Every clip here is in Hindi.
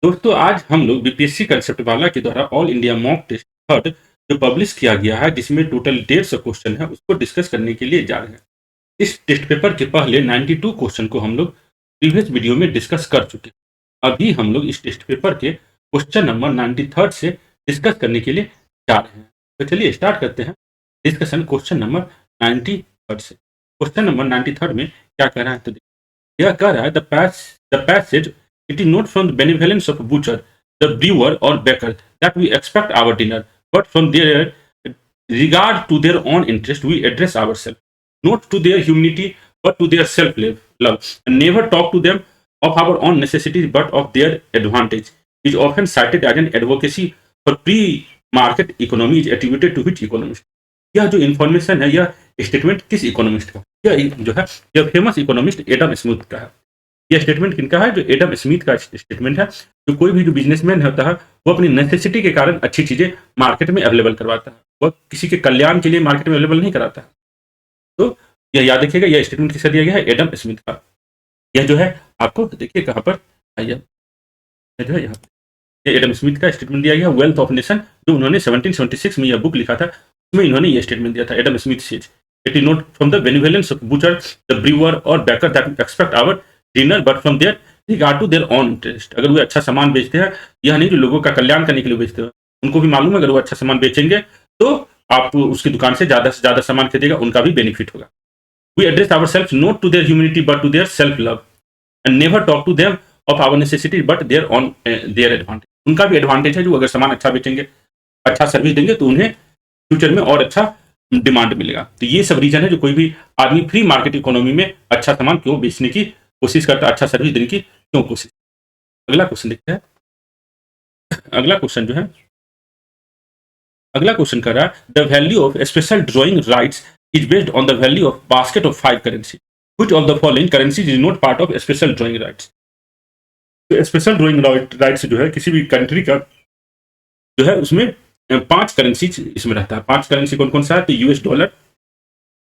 दोस्तों आज हम लोग बीपीएससी कंसेप्ट वाला के द्वारा all India mock test third जो पब्लिश किया गया है जिसमें टोटल 150 क्वेश्चन है उसको डिस्कस करने के लिए जा रहे हैं। इस टेस्ट पेपर के पहले 92 क्वेश्चन को हम लोग प्रीवियस वीडियो में डिस्कस कर चुके हैं। अभी हम लोग इस टेस्ट पेपर के क्वेश्चन नंबर 93 से डिस्कस करने के लिए जा रहे हैं। तो चलिए स्टार्ट करते हैं डिस्कशन क्वेश्चन नंबर 93 से। क्वेश्चन नंबर 93 में क्या कह रहा है तो यह कह रहा है the passage it is not from the benevolence of butcher, the brewer or baker that we expect our dinner, but from their regard to their own interest we address ourselves, not to their humanity but to their self-love, and never talk to them of our own necessities but of their advantage. Is often cited as an advocacy for pre-market economy is attributed to which economist? यह जो इंफॉर्मेशन है यह स्टेटमेंट किस इकोनॉमिस्ट का? यह जो है यह फेमस इकोनॉमिस्ट एडम स्मिथ का है। यह स्टेटमेंट किनका है? जो एडम स्मिथ का स्टेटमेंट है। जो कोई भी जो बिजनेसमैन होता है वो अपनी नेसेसिटी के कारण अच्छी चीजें मार्केट में अवेलेबल करवाता है, वह किसी के कल्याण के लिए मार्केट में अवेलेबल नहीं कराता है। तो यह याद रखिएगा, यह स्टेटमेंट किसका दिया गया है? एडम स्मिथ का। यह जो है आपको देखिए कहाँ पर आइए, जो है यहाँ पर एडम स्मिथ का स्टेटमेंट दिया गया वेल्थ ऑफ नेशन, जो उन्होंने 1776 में यह बुक लिखा था, उसमें इन्होंने यह स्टेटमेंट दिया था। Adam Smith says it is not from the benevolence of butcher, the brewer और baker that we expect our dinner but from their regard to their own interest. अगर वो अच्छा सामान बेचते हैं, यह नहीं जो लोगों का कल्याण करने के लिए बेचते हैं, उनको भी मालूम है अगर वो अच्छा सामान बेचेंगे तो आप उसकी दुकान से ज्यादा सामान खरीदेगा, उनका भी बेनिफिट होगा। We address our self not to their humanity but to their self love and never talk to them of our necessity but their on their advantage. उनका भी एडवांटेज है, जो अगर सामान अच्छा बेचेंगे, अच्छा सर्विस देंगे तो उन्हें फ्यूचर में और अच्छा डिमांड मिलेगा। तो ये सब रीजन है जो कोई भी आदमी फ्री मार्केट इकोनॉमी में अच्छा सामान क्यों बेचने की कोशिश करता है, अच्छा सर्विस देने की क्यों कोशिश। अगला क्वेश्चन देखते हैं। अगला क्वेश्चन जो है, अगला क्वेश्चन कर रहा है the value of special drawing rights is based on the value of basket of 5 currency, which of the following currencies is not part of special drawing rights. तो स्पेशल ड्रॉइंग राइट्स जो है किसी भी कंट्री का जो है उसमें 5 करेंसी इसमें रहता है। 5 करेंसी कौन कौन सा है? तो यूएस डॉलर,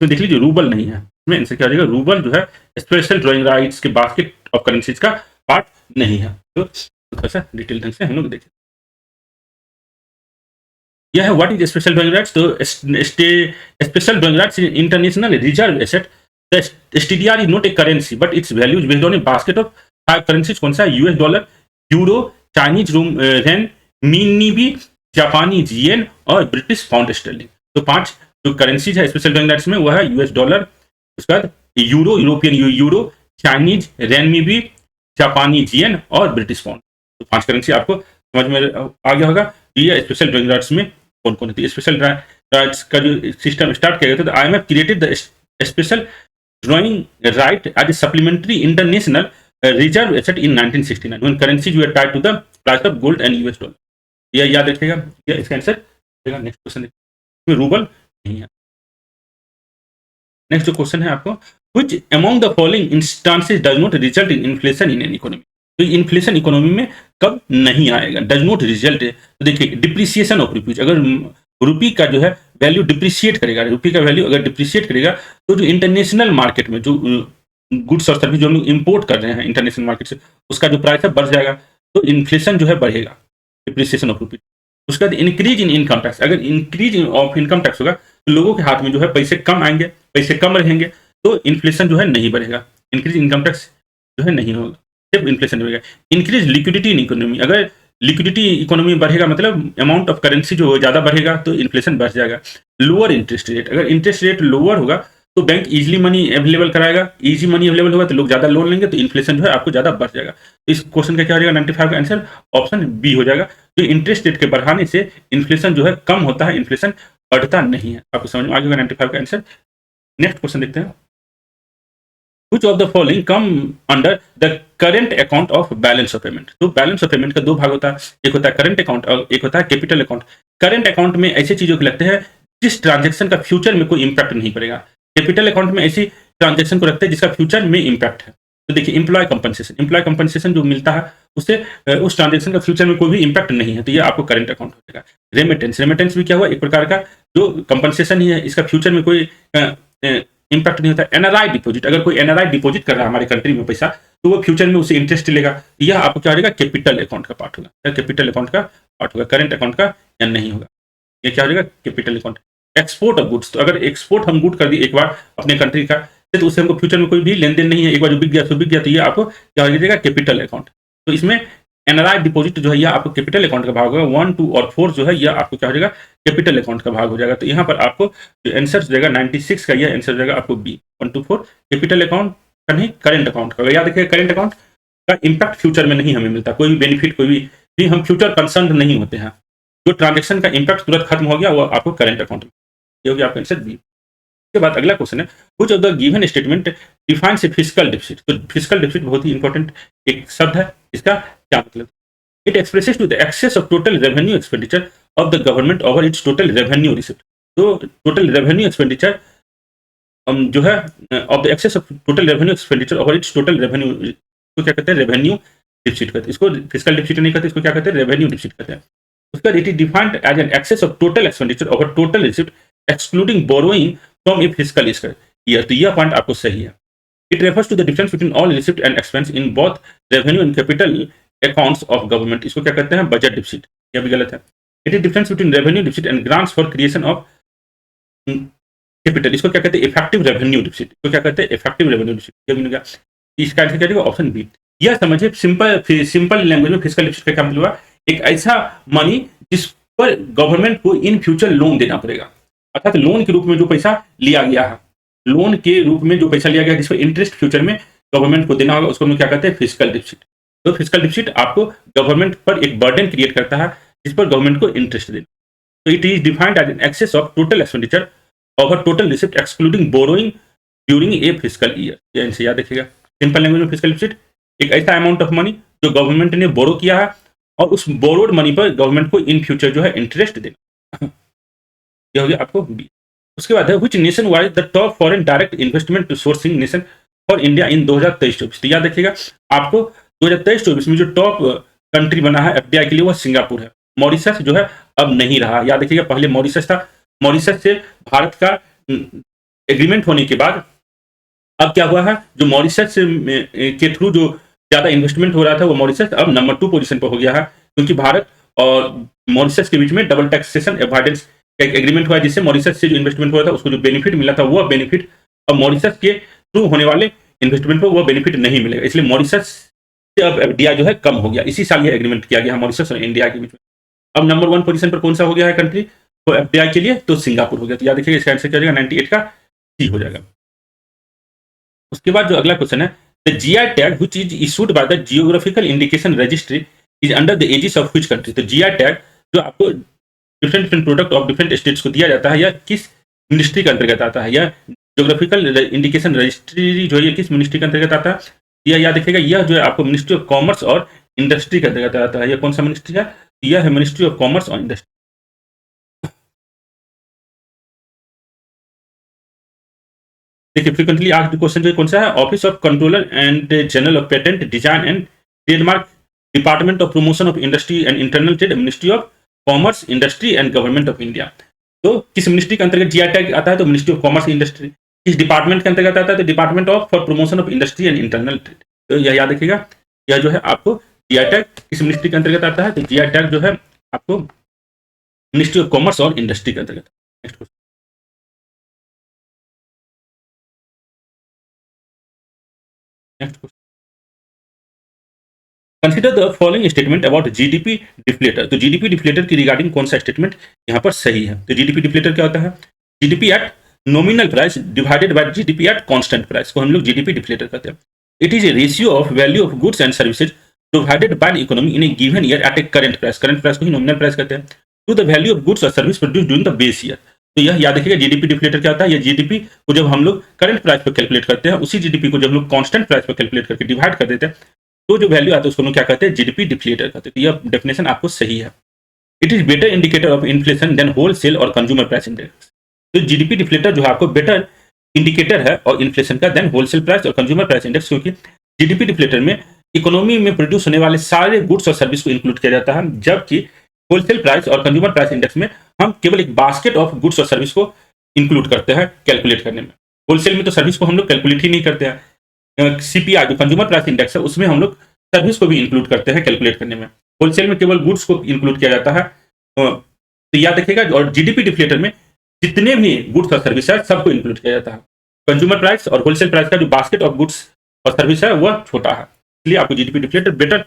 तो देख लीजिए रूबल नहीं है इसमें, आंसर क्या हो जाएगा? रूबल जो है स्पेशल ड्रॉइंग राइट्स के बास्केट ऑफ करेंसीज का पार्ट नहीं है। तो थोड़ा सा डिटेल ढंग से हम लोग देखें। यह है what is special drawing rights. तो special drawing rights international reserve asset, the SDR is not a currency but its value is based on a basket of 5 currencies. कौन सा? US dollar, euro, Chinese renminbi, Japanese yen और ब्रिटिश पाउंड स्टर्लिंग। तो 5 जो करेंसीज है स्पेशल ड्रॉइंग राइट्स में वह है यूएस डॉलर, उसके बाद euro, European euro, Chinese renminbi, Japanese yen और ब्रिटिश पाउंड। तो 5 करेंसी आपको समझ में आ गया होगा। ये स्पेशल ड्रॉइंग राइट्स में कौन कौन होती है? स्पेशल राइट्स का जो सिस्टम स्टार्ट किया गया था, I M have created the special drawing right as a supplementary international reserve asset in 1969 when currencies were tied to the price of gold and US dollar. यह याद रखिएगा, यह इसका आंसर। नेक्स्ट क्वेश्चन देखिए, रूबल नहीं है। नेक्स्ट जो क्वेश्चन है आपको, which among the following instances does not result in inflation in an economy। तो इन्फ्लेशन इकोनॉमी में कब नहीं आएगा? Does not result. तो देखिए डिप्रिसिएशन ऑफ रुपीज, अगर रुपी का जो है वैल्यू डिप्रिशिएट करेगा, रुपी का वैल्यू अगर डिप्रिशिएट करेगा तो जो इंटरनेशनल मार्केट में जो गुड्स और सर्विस जो हम लोग इम्पोर्ट कर रहे हैं इंटरनेशनल मार्केट से, उसका जो प्राइस है बढ़ जाएगा, तो इन्फ्लेशन जो है बढ़ेगा, डिप्रिसिएशन ऑफ रुपीज। उसके बाद इंक्रीज इन इनकम टैक्स, अगर इंक्रीज ऑफ इनकम टैक्स होगा तो लोगों के हाथ में जो है पैसे कम आएंगे, पैसे कम रहेंगे, तो इन्फ्लेशन जो है नहीं बढ़ेगा। इंक्रीज इनकम टैक्स जो है नहीं होगा, सिर्फ इन्फ्लेशन बढ़ेगा। इंक्रीज लिक्विडिटी इन इकोनॉमी, अगर लिक्विडिटी इकोनॉमी बढ़ेगा मतलब अमाउंट ऑफ करेंसी जो ज़्यादा बढ़ेगा तो इन्फ्लेशन बढ़ जाएगा। लोअर इंटरेस्ट रेट, अगर इंटरेस्ट रेट लोअर होगा तो बैंक इजीली मनी अवेलेबल कराएगा, इजी मनी अवेलेबल होगा तो लोग ज़्यादा लोन लेंगे, तो इन्फ्लेशन जो है आपको ज़्यादा बढ़ जाएगा। तो इस क्वेश्चन का क्या हो जाएगा? 95 का आंसर ऑप्शन बी हो जाएगा। तो इंटरेस्ट रेट के बढ़ाने से इन्फ्लेशन जो है कम होता है, इन्फ्लेशन बढ़ता नहीं है। आपको समझ में आ गया 95 का आंसर। नेक्स्ट क्वेश्चन देखते हैं। Which of the following come under the current account of balance of payment। तो बैलेंस ऑफ पेमेंट का 2 भाग होता है, एक होता है करंट अकाउंट और एक होता है कैपिटल अकाउंट। करंट अकाउंट में ऐसी चीजों को लगते हैं जिस ट्रांजेक्शन का फ्यूचर में कोई इंपैक्ट नहीं पड़ेगा। कैपिटल अकाउंट में ऐसी ट्रांजेक्शन को रखते हैं जिसका फ्यूचर में इंपैक्ट है। तो देखिए एम्प्लॉय कंपनसेशन जो मिलता है उससे उस ट्रांजेक्शन का फ्यूचर में कोई भी इंपैक्ट नहीं है, तो ये आपको करंट अकाउंट हो जाएगा। रेमिटेंस भी क्या हुआ? एक प्रकार का जो कंपनसेशन ही है, इसका फ्यूचर में कोई इम्पैक्ट नहीं होता। एनआरआई डिपॉजिट, अगर कोई एनआरआई डिपॉजिट कर रहा है हमारे कंट्री में पैसा, तो वो फ्यूचर में उसे इंटरेस्ट लेगा। यह आपको क्या हो जाएगा, कैपिटल अकाउंट का पार्ट होगा। या कैपिटल अकाउंट का पार्ट होगा, करंट अकाउंट का या नहीं होगा। ये क्या हो जाएगा, capital account. Export of goods, तो अगर एक्सपोर्ट हम गुड कर दिए एक बार अपने कंट्री का, तो उससे हमको फ्यूचर में कोई भी लेन देन नहीं है। एक बार जो बिक गया तो बिक गया, तो ये आपको क्या हो जाएगा, कैपिटल अकाउंट। तो इसमें एनआरआई डिपॉजिट जो है यह आपको कैपिटल अकाउंट का भाग होगा। 1, 2 और 4 जो है यह आपको क्या हो जाएगा, कैपिटल अकाउंट का भाग हो जाएगा। तो यहाँ पर आपको जो आंसर जाएगा 96 का, यह आंसर जाएगा आपको बी, 1, 2, 4 कैपिटल अकाउंट का नहीं, करंट अकाउंट का। याद रखिए, करंट अकाउंट का इम्पैक्ट फ्यूचर में नहीं हमें मिलता, कोई भी बेनिफिट, कोई भी हम फ्यूचर कंसर्न नहीं होते हैं। जो ट्रांजेक्शन का इम्पैक्ट तुरंत खत्म हो गया वो आपको करंट अकाउंट में, ये हो गया आपका आंसर बी। उसके बाद अगला क्वेश्चन है, which of the given statement defines a fiscal deficit. तो फिस्कल डेफिसिट बहुत ही इंपॉर्टेंट एक शब्द है, इसका क्या मतलब। It expresses to the excess of total revenue expenditure of the government over its total revenue receipt. तो टोटल रेवेन्यू एक्सपेंडिचर जो है of the excess of total revenue expenditure over its total revenue, इसको क्या कहते हैं, रेवेन्यू डिफिसिट कहते हैं। इसको फिस्कल डेफिसिट नहीं कहते, इसको क्या कहते हैं, रेवेन्यू डिफिसिट कहते हैं। उसका it is defined as an excess of total expenditure over total receipt excluding borrowing from a fiscal year. तो यह पॉइंट आपको सही है। It refers to the difference between all receipt and expense in both revenue and capital accounts of government. इसको क्या कहते हैं, बजट डिफिसिट। यह भी गलत है। It is difference between revenue deficit and grants for creation of capital. इसको क्या कहते हैं, इफेक्टिव रेवेन्यू डिफिसिट। इसको क्या कहते हैं, इफेक्टिव रेवेन्यू डिफिसिट। यह भी नहीं गया। इसका आंसर क्या होगा, ऑप्शन बी। यह समझिए सिंपल लैंग्वेज में फिस्कल डिफिसिट का क्या मतलब हुआ, एक ऐसा मनी जिस पर गवर्नमेंट को इन फ्यूचर लोन देना पड़ेगा, अर्थात लोन के रूप में जो पैसा लिया गया है, लोन के रूप में जो पैसा लिया गया है जिस पर इंटरेस्ट फ्यूचर में गवर्नमेंट को देना होगा, उसको हम क्या कहते हैं, फिस्कल डिफिसिट। तो फिस्कल डिफिसिट आपको गवर्नमेंट पर एक बर्डन क्रिएट करता है जिस पर गवर्नमेंट को इंटरेस्ट देना। तो it is defined as an excess of total expenditure over total receipt excluding borrowing during a fiscal year. ये इनसे याद रखिएगा। सिंपल लैंग्वेज में फिस्कल डिफिसिट एक ऐसा अमाउंट ऑफ मनी जो गवर्नमेंट ने बोरो किया है और उस बोरोड मनी पर गवर्नमेंट को इन फ्यूचर जो है इंटरेस्ट देना। यह हो गया आपको बी। उसके बाद है which nation was the top foreign direct investment sourcing nation for India in 2023-24। तो याद रखिएगा आपको 2023-24 में जो टॉप कंट्री बना है एफडीआई के लिए वो सिंगापुर है। मॉरिशस जो है अब नहीं रहा। याद रखिएगा पहले मॉरिशस था। मॉरिशस से भारत का एग्रीमेंट होने के बाद अब क्या हुआ है, जो मॉरिशस के थ्रू जो ज्यादा इन्वेस्टमेंट हो रहा था वो मॉरिशस अब नंबर 2 पोजीशन पर हो गया है, क्योंकि भारत और मॉरिशस के बीच में डबल टैक्सेशन अवॉइडेंस का एक एग्रीमेंट हुआ है, जिससे मॉरिशस से जो इन्वेस्टमेंट हुआ था उसको जो बेनिफिट मिला था वो बेनिफिट अब मॉरिशस के थ्रू होने वाले इन्वेस्टमेंट पर वो बेनिफिट नहीं मिलेगा। इसलिए मॉरिशस से अब एफडीआई जो है कम हो गया। इसी साल ये एग्रीमेंट किया गया मॉरिशस और इंडिया के बीच में। अब नंबर 1 पोजीशन पर कौन सा हो गया है कंट्री तो एफडीआई के लिए, तो सिंगापुर हो गया। तो याद रखिएगा इसका आंसर क्या हो जाएगा, 98 का सी हो जाएगा। उसके बाद जो अगला क्वेश्चन है, the GI tag which is issued by the geographical indication registry is under the aegis of which country. तो जीआई टैग जो आपको different different product of different states को दिया जाता है, या किस मिनिस्ट्री के अंतर्गत आता है, या जियोग्राफिकल इंडिकेशन रजिस्ट्री जो है किस मिनिस्ट्री के अंतर्गत आता है, यह याद रखिएगा यह जो है आपको मिनिस्ट्री ऑफ कॉमर्स और इंडस्ट्री के अंतर्गत आता है। यह कौन सा मिनिस्ट्री है, यह है मिनिस्ट्री ऑफ कॉमर्स और इंडस्ट्री। देखिए फ्रीक्वेंटली आस्क्ड क्वेश्चन जो कौन सा है, office of controller and general of patent design and trademark, department of promotion of industry and internal trade, ministry of commerce industry and government of India. तो किस मिनिस्ट्री के अंतर्गत जीआई टैग आता है, तो मिनिस्ट्री ऑफ कॉमर्स इंडस्ट्री। किस डिपार्टमेंट के अंतर्गत आता है, तो department of for promotion of industry and internal trade. तो यह याद रखिएगा, यह जो है आपको जीआई टैग किस मिनिस्ट्री के अंतर्गत आता है, तो जीआई टैग जो है आपको मिनिस्ट्री ऑफ कॉमर्स और इंडस्ट्री के अंतर्गत। Next question, next question, consider the following statement about GDP deflator. तो जीडीपी डिफ्लेटर की रिगार्डिंग कौन सा स्टेटमेंट यहाँ पर सही है। तो जीडीपी डिफ्लेटर क्या होता है, GDP at nominal price divided by GDP at constant price को हम लोग जीडीपी डिफ्लेटर कहते हैं। It is a ratio of value of goods and services provided by an economy in a given year at a current price. Current price को ही नॉमिनल प्राइस कहते हैं, to the value of goods और service produce during the base year. तो यह याद रखिएगा जीडीपी डिफ्लेटर क्या होता है, यह जीडीपी को जब हम लोग करंट प्राइस पर कैलकुलेट करते हैं, उसी जीडीपी को जब हम लोग कांस्टेंट प्राइस पर कैलकुलेट करके डिवाइड कर देते हैं, तो जो वैल्यू आता है उसको हम क्या कहते हैं, जीडीपी डिफ्लेटर कहते हैं। तो यह डेफिनेशन आपको सही है। It is better indicator of inflation than wholesale और कंज्यूमर प्राइस इंडेक्स। तो जीडीपी डिफ्लेटर जो है आपको बेटर इंडिकेटर है और इन्फ्लेशन का देन होलसेल प्राइस और कंज्यूमर प्राइस इंडेक्स, क्योंकि जीडीपी डिफ्लेटर में इकोनॉमी में प्रोड्यूस होने वाले सारे गुड्स और सर्विस को इंक्लूड किया जाता है, जबकि होलसेल प्राइस और कंज्यूमर प्राइस इंडेक्स में हम केवल एक बास्केट ऑफ गुड्स और सर्विस को इंक्लूड करते हैं कैलकुलेट करने में। होलसेल में तो सर्विस को हम लोग कैलकुलेट ही नहीं करते हैं। सीपीआई जो कंज्यूमर प्राइस इंडेक्स है उसमें हम लोग सर्विस को भी इंक्लूड करते हैं कैलकुलेट करने में। होलसेल में केवल गुड्स को इंक्लूड किया जाता है। तो याद रखिएगा, और जीडीपी डिफ्लेटर में जितने भी गुड्स और सर्विस है सबको इंक्लूड किया जाता है। कंज्यूमर प्राइस और होलसेल प्राइस का जो बास्केट ऑफ गुड्स और सर्विस है वह छोटा है, इसलिए आपको जीडीपी डिफ्लेटर बेटर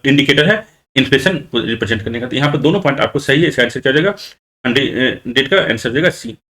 इंडिकेटर है इन्फ्लेशन को रिप्रेजेंट करने का। तो यहाँ पर दोनों पॉइंट आपको सही है, इसका आंसर क्या हो जाएगा? 100 का आंसर हो जाएगा सी।